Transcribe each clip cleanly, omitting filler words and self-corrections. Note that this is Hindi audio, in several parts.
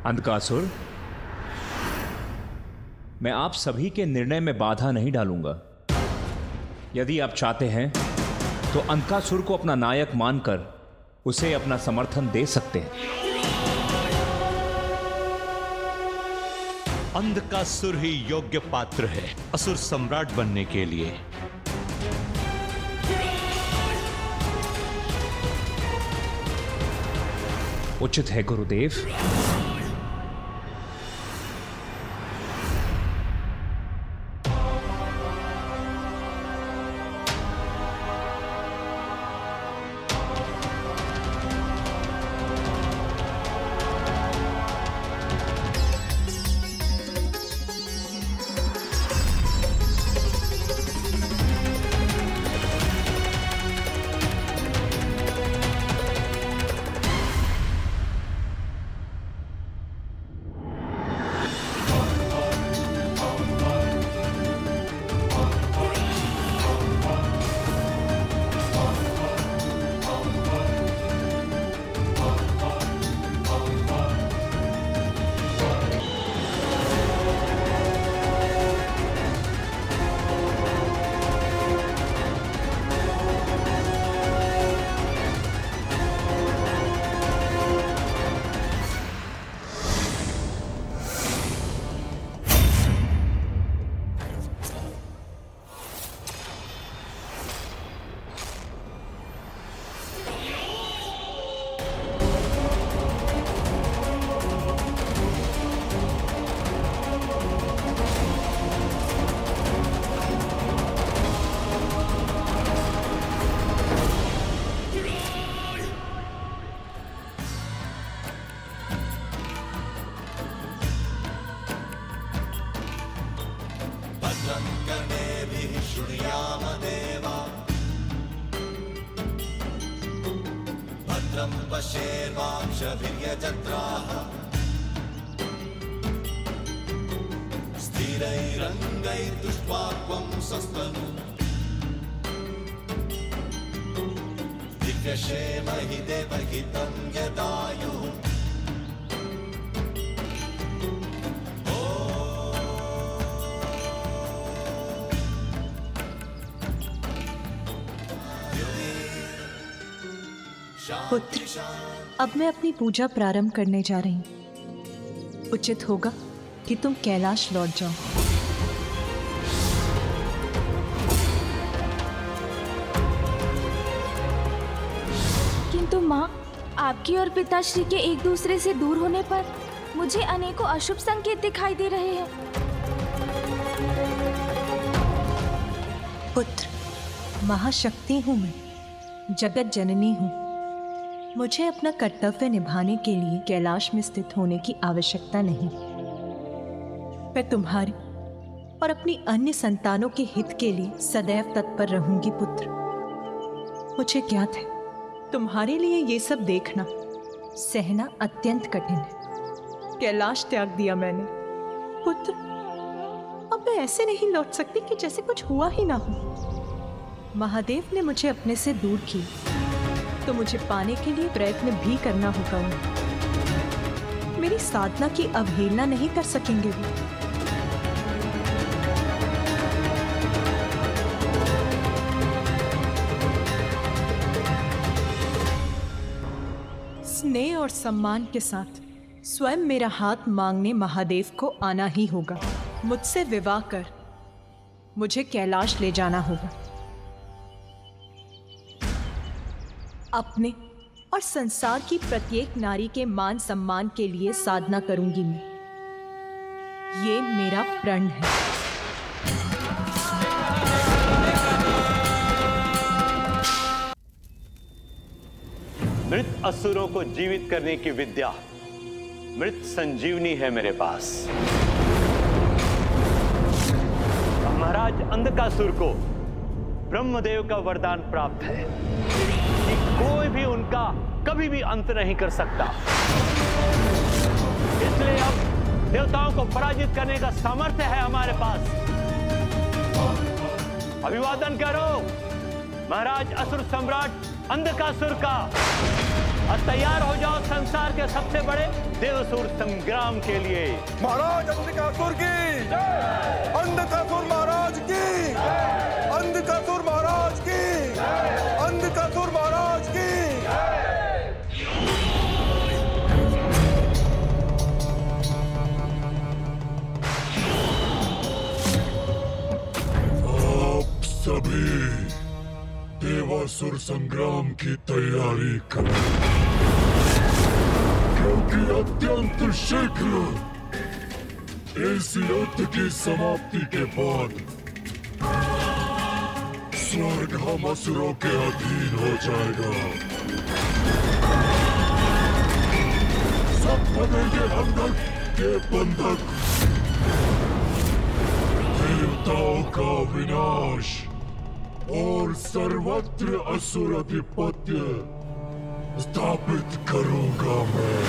अंधकासुर, मैं आप सभी के निर्णय में बाधा नहीं डालूंगा। यदि आप चाहते हैं तो अंधकासुर को अपना नायक मानकर उसे अपना समर्थन दे सकते हैं। अंधकासुर ही योग्य पात्र है असुर सम्राट बनने के लिए। उचित है गुरुदेव। पुत्र, अब मैं अपनी पूजा प्रारंभ करने जा रही हूँ। उचित होगा कि तुम कैलाश लौट जाओ। किंतु माँ, आपकी और पिताश्री के एक दूसरे से दूर होने पर मुझे अनेकों अशुभ संकेत दिखाई दे रहे हैं। पुत्र, महाशक्ति हूँ मैं, जगत जननी हूँ। मुझे अपना कर्तव्य निभाने के लिए कैलाश में स्थित होने की आवश्यकता नहीं। मैं तुम्हारे और अपनी अन्य संतानों के हित के लिए सदैव तत्पर रहूंगी पुत्र। मुझे ज्ञात है तुम्हारे लिए ये सब देखना सहना अत्यंत कठिन है। कैलाश त्याग दिया मैंने पुत्र। अब मैं ऐसे नहीं लौट सकती कि जैसे कुछ हुआ ही ना हो। महादेव ने मुझे अपने से दूर किया तो मुझे पाने के लिए प्रयत्न भी करना होगा। मेरी साधना की अवहेलना नहीं कर सकेंगे वो। स्नेह और सम्मान के साथ स्वयं मेरा हाथ मांगने महादेव को आना ही होगा। मुझसे विवाह कर मुझे कैलाश ले जाना होगा। अपने और संसार की प्रत्येक नारी के मान सम्मान के लिए साधना करूंगी मैं। ये मेरा प्रण है। मृत असुरों को जीवित करने की विद्या मृत संजीवनी है मेरे पास। महाराज अंधकासुर को ब्रह्मदेव का वरदान प्राप्त है कि कोई भी उनका कभी भी अंत नहीं कर सकता। इसलिए अब देवताओं को पराजित करने का सामर्थ्य है हमारे पास। अभिवादन करो महाराज असुर सम्राट अंधकासुर का। और तैयार हो जाओ संसार के सबसे बड़े देवसुर संग्राम के लिए। महाराज अंधकासुर की, अंधकासुर महाराज की, अंधकासुर महाराज की, अंधकासुर महाराज की। आप सभी देवासुर संग्राम की तैयारी करें, क्योंकि अत्यंत शीघ्र इस युद्ध की समाप्ति के बाद स्वर्ग हम असुरों के अधीन हो जाएगा। सब बनेंगे अंधक के बंधक, देवताओं का विनाश और सर्वत्र असुर आधिपत्य स्थापित करूंगा मैं।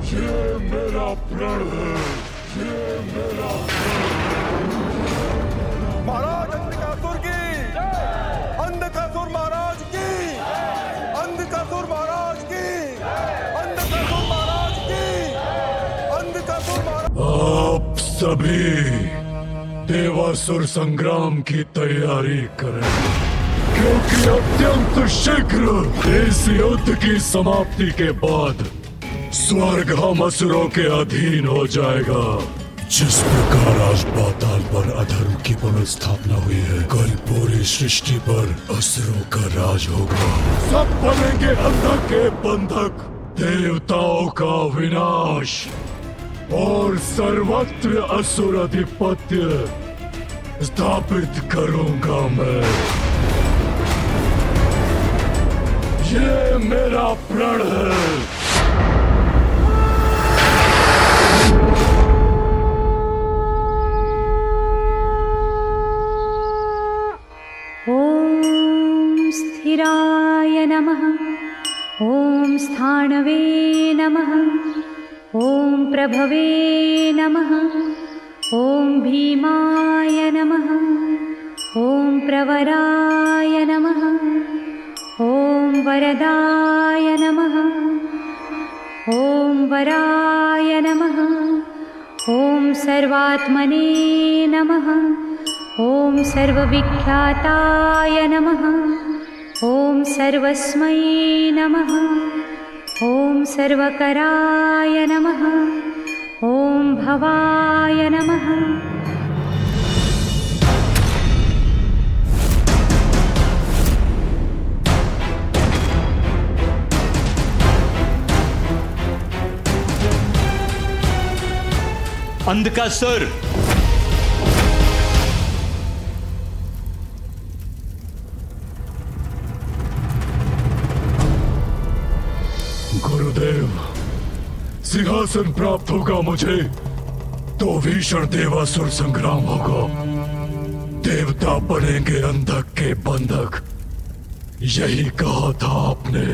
ये मेरा प्रण है, ये मेरा महाराज अंधकासुर की, अंधकासुर महाराज की, अंधकासुर महाराज की, अंधकासुर महाराज की, अंधकासुर महाराज। आप सभी देवासुर संग्राम की तैयारी करें, क्योंकि अत्यंत शीघ्र इस युद्ध की समाप्ति के बाद स्वर्ग हम असुरों के अधीन हो जाएगा। जिस प्रकार आज पाताल पर अधर्म की पुनर्स्थापना हुई है, कल पूरी सृष्टि पर असुरों का राज होगा। सब बनेंगे अंधक के बंधक, देवताओं का विनाश और सर्वत्र असुर आधिपत्य स्थापित करूंगा मैं। ये मेरा प्रण है। ओम स्थिराय नमः, ओम स्थाणवे नमः, ओम प्रभवे नमः, ओम भीमाय नमः, ओम प्रवराय नमः, ओम वरदाय नमः, ओम वराय नमः, ओम सर्वात्मने नमः, ओम सर्वविख्याताय नमः, ओम सर्वस्मै नमः, ओम सर्वकराय नमः, ओम भवाय नमः। अंधकासुर, गुरुदेव, सिंहासन प्राप्त होगा मुझे तो भीषण देवासुर संग्राम होगा। देवता बनेंगे अंधक के बंधक, यही कहा था आपने।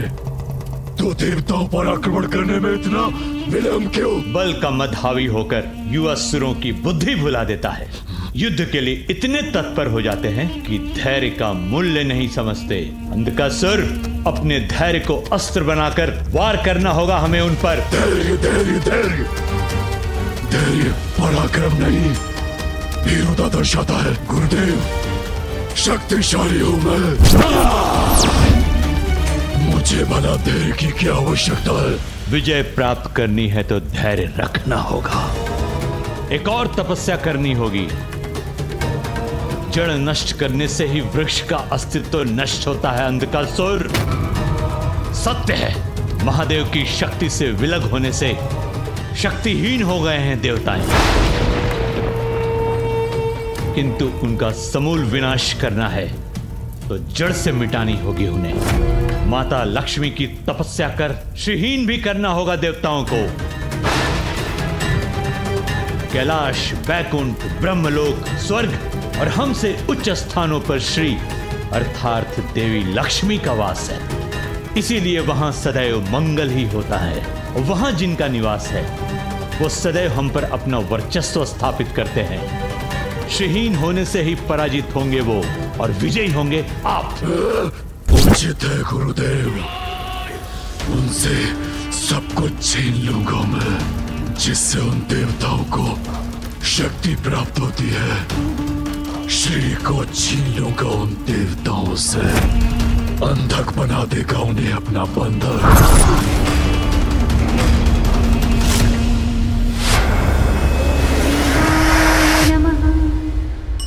तो देवताओं पर आक्रमण करने में इतना विलंब क्यों? बल का मद हावी होकर युवा असुरों की बुद्धि भुला देता है। युद्ध के लिए इतने तत्पर हो जाते हैं कि धैर्य का मूल्य नहीं समझते। अंधकासुर, अपने धैर्य को अस्त्र बनाकर वार करना होगा हमें उन पर। धैर्य धैर्य धैर्य धैर्य पराक्रम नहीं, वीरता दर्शाता है। गुरुदेव, शक्तिशाली हूं मैं, मुझे भला धैर्य की क्या आवश्यकता है? विजय प्राप्त करनी है तो धैर्य रखना होगा। एक और तपस्या करनी होगी। जड़ नष्ट करने से ही वृक्ष का अस्तित्व नष्ट होता है। अंधकासुर, सत्य है, महादेव की शक्ति से विलग होने से शक्तिहीन हो गए हैं देवताएं, किंतु उनका समूल विनाश करना है तो जड़ से मिटानी होगी उन्हें। माता लक्ष्मी की तपस्या कर श्रीहीन भी करना होगा देवताओं को। कैलाश, वैकुंठ, ब्रह्मलोक, स्वर्ग और हमसे उच्च स्थानों पर श्री अर्थात देवी लक्ष्मी का वास है। इसीलिए वहां सदैव मंगल ही होता है। और वहां जिनका निवास है वो सदैव हम पर अपना वर्चस्व स्थापित करते हैं। मोक्षहीन होने से ही पराजित होंगे वो और विजयी होंगे आप। उचित है गुरुदेव, उनसे सब कुछ छीन लूंगा मैं, जिससे उन देवताओं को शक्ति प्राप्त होती है। श्री को छीन लूंगा उन देवताओं से, अंधक बना देगा उन्हें अपना बंधन।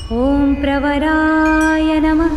ओम प्रवराय नमः।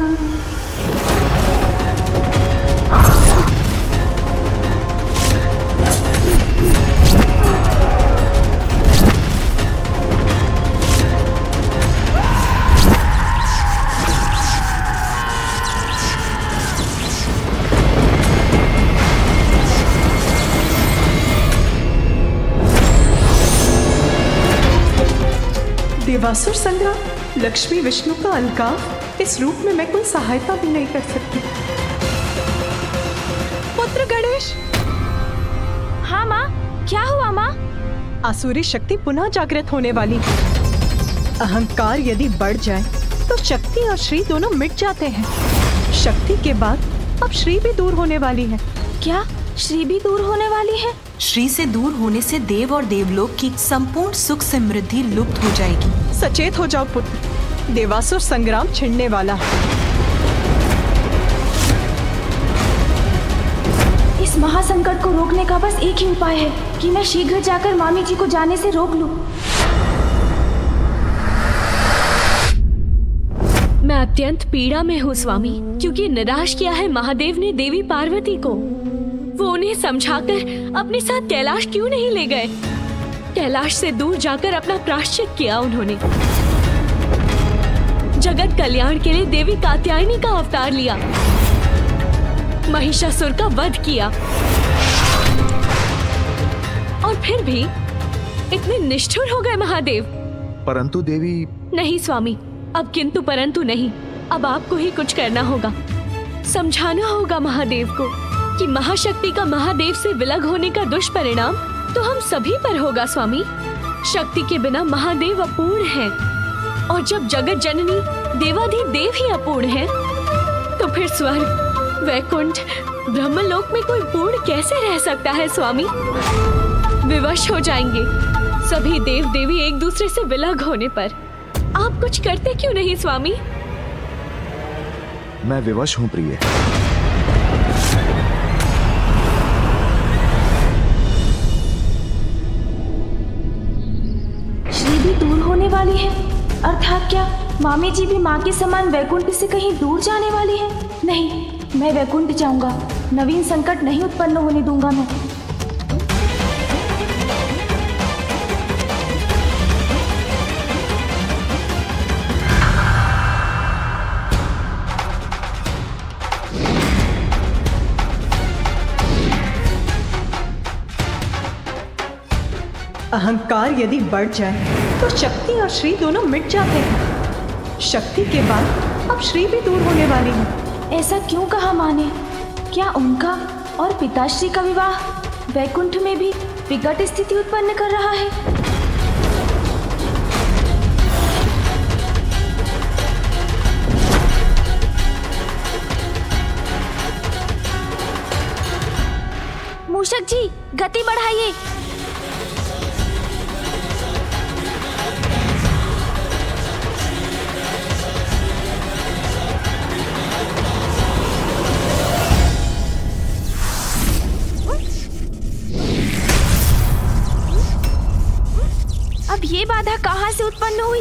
देवासुर संग्राम, लक्ष्मी विष्णु का अलकाव, इस रूप में मैं कोई सहायता भी नहीं कर सकती। पुत्र गणेश। हाँ माँ, क्या हुआ माँ? आसुरी शक्ति पुनः जागृत होने वाली है। अहंकार यदि बढ़ जाए तो शक्ति और श्री दोनों मिट जाते हैं। शक्ति के बाद अब श्री भी दूर होने वाली है। क्या श्री भी दूर होने वाली है? श्री से दूर होने से देव और देवलोक की संपूर्ण सुख समृद्धि लुप्त हो जाएगी। सचेत हो जाओ पुत्र, देवासुर संग्राम छिड़ने वाला है। इस महासंकट को रोकने का बस एक ही उपाय है कि मैं शीघ्र जाकर मामी जी को जाने से रोक लूं। मैं अत्यंत पीड़ा में हूँ स्वामी, क्योंकि निराश किया है महादेव ने देवी पार्वती को। वो उन्हें समझाकर अपने साथ कैलाश क्यों नहीं ले गए? कैलाश से दूर जाकर अपना प्रायश्चित किया उन्होंने। जगत कल्याण के लिए देवी कात्यायनी का अवतार लिया, महिषासुर का वध किया, और फिर भी इतने निष्ठुर हो गए महादेव। परंतु देवी। नहीं स्वामी, अब किंतु परंतु नहीं, अब आपको ही कुछ करना होगा। समझाना होगा महादेव को कि महाशक्ति का महादेव से विलग होने का दुष्परिणाम तो हम सभी पर होगा स्वामी। शक्ति के बिना महादेव अपूर्ण है, और जब जगत जननी देवाधिदेव ही अपूर्ण है, तो फिर स्वर्ग, वैकुंठ, ब्रह्मलोक में कोई पूर्ण कैसे रह सकता है स्वामी? विवश हो जाएंगे सभी देव देवी एक दूसरे से विलग होने पर। आप कुछ करते क्यों नहीं स्वामी? मैं विवश हूँ प्रिय। श्री भी दूर होने वाली है, अर्थात क्या मामी जी भी माँ के समान वैकुंठ से कहीं दूर जाने वाली है? नहीं, मैं वैकुंठ जाऊंगा, नवीन संकट नहीं उत्पन्न होने दूंगा मैं। अहंकार यदि बढ़ जाए तो शक्ति और श्री दोनों मिट जाते हैं। शक्ति के बाद अब श्री भी दूर होने वाली है। ऐसा क्यों कहा माँ ने? क्या उनका और पिताश्री का विवाह वैकुंठ में भी विकट स्थिति उत्पन्न कर रहा है? मूषक जी, गति बढ़ाइए। अब ये बाधा कहाँ से उत्पन्न हुई?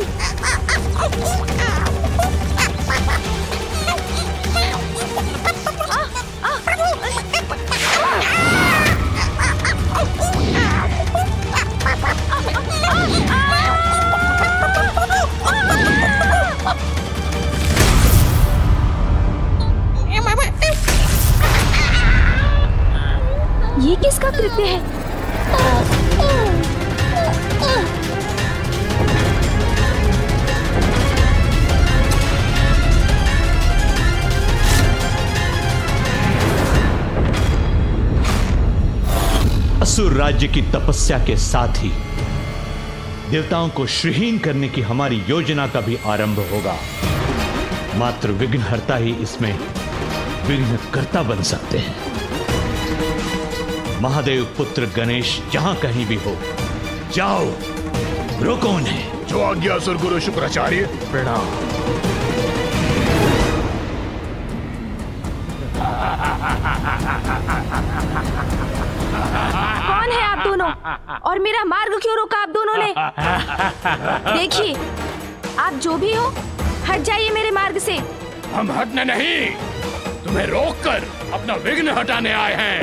ये किसका कृत्य है? असुर राज्य की तपस्या के साथ ही देवताओं को श्रीहीन करने की हमारी योजना का भी आरंभ होगा। मात्र विघ्नहर्ता ही इसमें विघ्नकर्ता बन सकते हैं। महादेव पुत्र गणेश जहां कहीं भी हो, जाओ, रोको उन्हें। जो आज्ञा असुर गुरु शुक्राचार्य। प्रणाम। कौन है आप दोनों और मेरा मार्ग क्यों रोका आप दोनों ने? देखिए, आप जो भी हो, हट जाइए मेरे मार्ग से। हम हटने नहीं, तुम्हें रोककर अपना विघ्न हटाने आए हैं।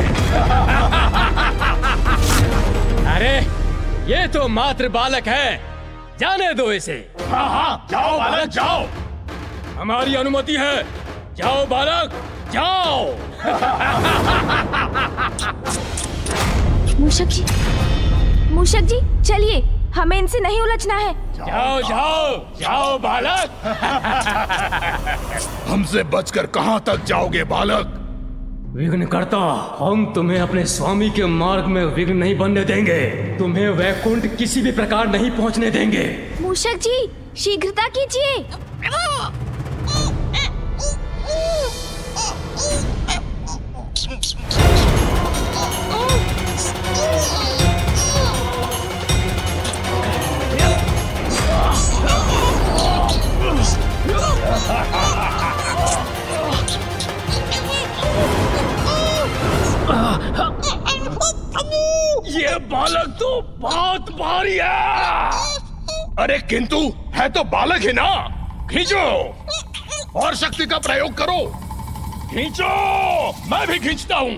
अरे ये तो मात्र बालक है, जाने दो इसे। हाँ हाँ, जाओ बालक जाओ, हमारी अनुमति है। जाओ बालक जाओ। मूषक जी चलिए, हमें इनसे नहीं उलझना है। जाओ जाओ जाओ बालक। हमसे बचकर कहाँ तक जाओगे बालक? विघ्नकर्ता, हम तुम्हें अपने स्वामी के मार्ग में विघ्न नहीं बनने देंगे। तुम्हें वैकुंठ किसी भी प्रकार नहीं पहुंचने देंगे। मूषक जी शीघ्रता कीजिए। ये बालक तो बहुत भारी है। अरे किंतु है तो बालक ही ना। खींचो और शक्ति का प्रयोग करो। खींचो, मैं भी खींचता हूँ।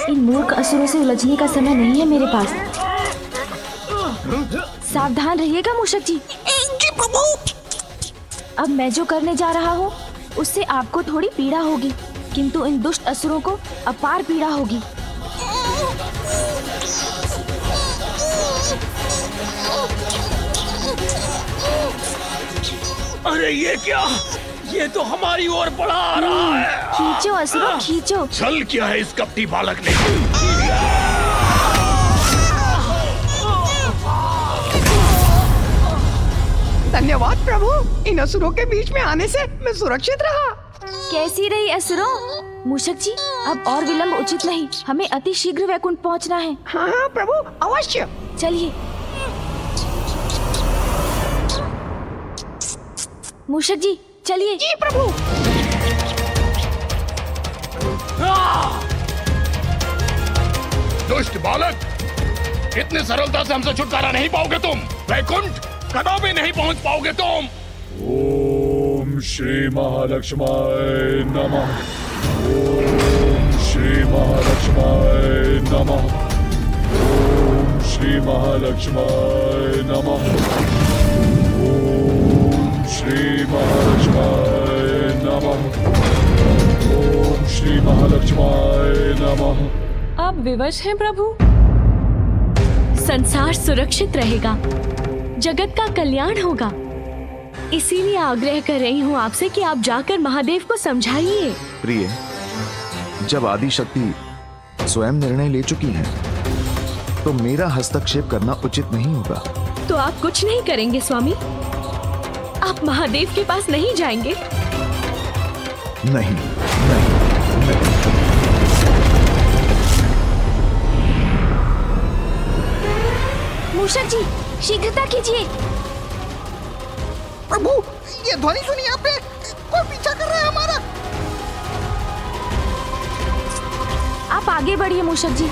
इन मूर्ख असुरों से उलझने का समय नहीं है मेरे पास। सावधान रहिएगा मूषक जी। जी प्रभु। अब मैं जो करने जा रहा हूँ उससे आपको थोड़ी पीड़ा होगी, किंतु इन दुष्ट असुरों को अपार पीड़ा होगी। अरे ये क्या? ये तो हमारी ओर बढ़ा आ रहा है। खींचो असुरों खींचो। चल क्या है इस कपटी बालक ने? धन्यवाद प्रभु, इन असुरों के बीच में आने से मैं सुरक्षित रहा। कैसी रही असुरों? मूषक जी अब और विलंब उचित नहीं, हमें अति शीघ्र वैकुंठ पहुंचना है। हाँ हाँ प्रभु, अवश्य। चलिए। मूषक जी चलिए। जी प्रभु। दुष्ट बालक, इतनी सरलता से हमसे छुटकारा नहीं पाओगे तुम। वैकुंठ कदापि नहीं पहुंच पाओगे तुम। ओम श्री महालक्ष्माय नमः। ओम श्री महालक्ष्माय नमः। ओम श्री महालक्ष्माय नमः। ओम श्री महालक्ष्माय नमः। ओम श्री महालक्ष्माय नमः। आप विवश हैं प्रभु? संसार सुरक्षित रहेगा, जगत का कल्याण होगा, इसीलिए आग्रह कर रही हूँ आपसे कि आप जाकर महादेव को समझाइए। प्रिय, जब आदि शक्ति स्वयं निर्णय ले चुकी हैं, तो मेरा हस्तक्षेप करना उचित नहीं होगा। तो आप कुछ नहीं करेंगे स्वामी? आप महादेव के पास नहीं जाएंगे? नहीं, मूषक जी शीघ्रता कीजिए। प्रभु ये ध्वनि सुनी आपने? कोई पीछा कर रहा है हमारा। आप आगे बढ़िए मूषक जी,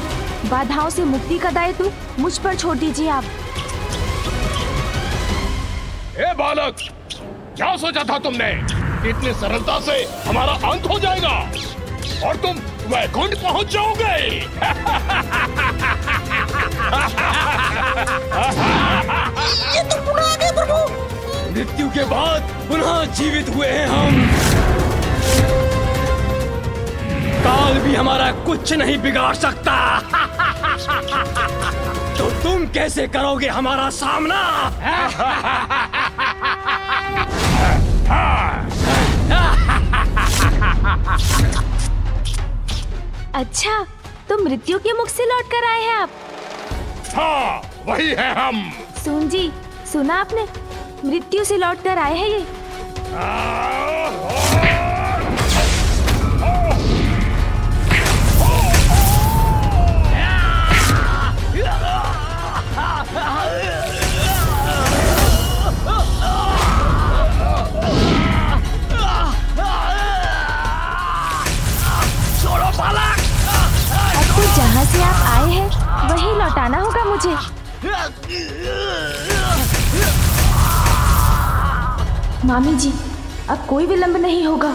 बाधाओं से मुक्ति का दायित्व मुझ पर छोड़ दीजिए आप। ए बालक, क्या सोचा था तुमने? इतनी सरलता से हमारा अंत हो जाएगा और तुम वैकुंठ पहुंच जाओगे। ये तो पुनः आ गए प्रभु। मृत्यु के बाद पुनः जीवित हुए हैं हम। काल भी हमारा कुछ नहीं बिगाड़ सकता। तो तुम कैसे करोगे हमारा सामना? अच्छा, तो मृत्यु के मुख से लौट कर आए हैं आप। हाँ, वही है हम। सुन जी, सुना आपने? मृत्यु से लौट कर आए हैं ये। तो जहाँ से आप आए हैं वहीं लौटाना होगा मुझे। मामी जी, अब कोई विलंब नहीं होगा।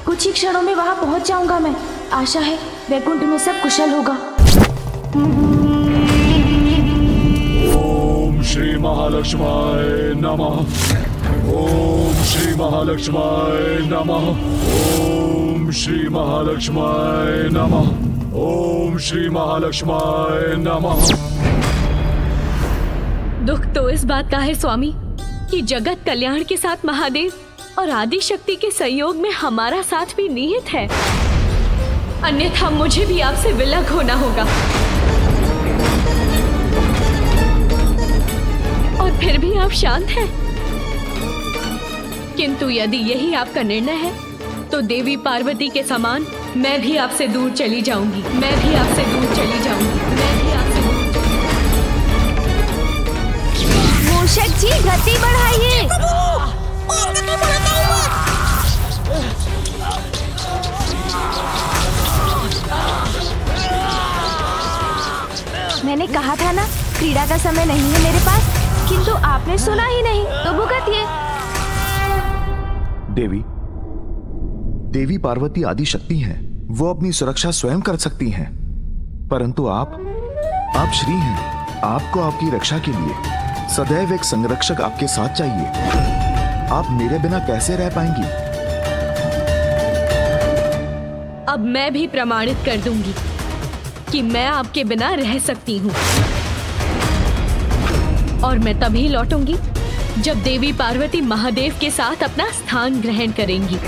कुछ ही क्षणों में वहाँ पहुँच जाऊंगा मैं। आशा है वैकुंठ में सब कुशल होगा। ओम श्री महालक्ष्माय नमः। ओम श्री महालक्ष्माय नमः। ओम श्री महालक्ष्माय नमः। ओम श्री महालक्ष्माय नमः। दुख तो इस बात का है स्वामी कि जगत कल्याण के साथ महादेव और आदि शक्ति के सहयोग में हमारा साथ भी निहित है, अन्यथा मुझे भी आपसे विलग होना होगा। और फिर भी आप शांत हैं। किंतु यदि यही आपका निर्णय है तो देवी पार्वती के समान मैं भी आपसे दूर चली जाऊंगी। मैं भी आपसे दूर चली जाऊंगी। मैं भी आपसे दूर। मूषक जी, गति बढ़ाइए। मैंने कहा था ना, क्रीड़ा का समय नहीं है मेरे पास, किंतु आपने सुना ही नहीं तो भुगतिए। देवी पार्वती आदि शक्ति हैं, वो अपनी सुरक्षा स्वयं कर सकती हैं, परंतु आप श्री हैं। आपको आपकी रक्षा के लिए सदैव एक संरक्षक आपके साथ चाहिए। आप मेरे बिना कैसे रह पाएंगी? अब मैं भी प्रमाणित कर दूंगी कि मैं आपके बिना रह सकती हूँ, और मैं तभी लौटूंगी जब देवी पार्वती महादेव के साथ अपना स्थान ग्रहण करेंगी।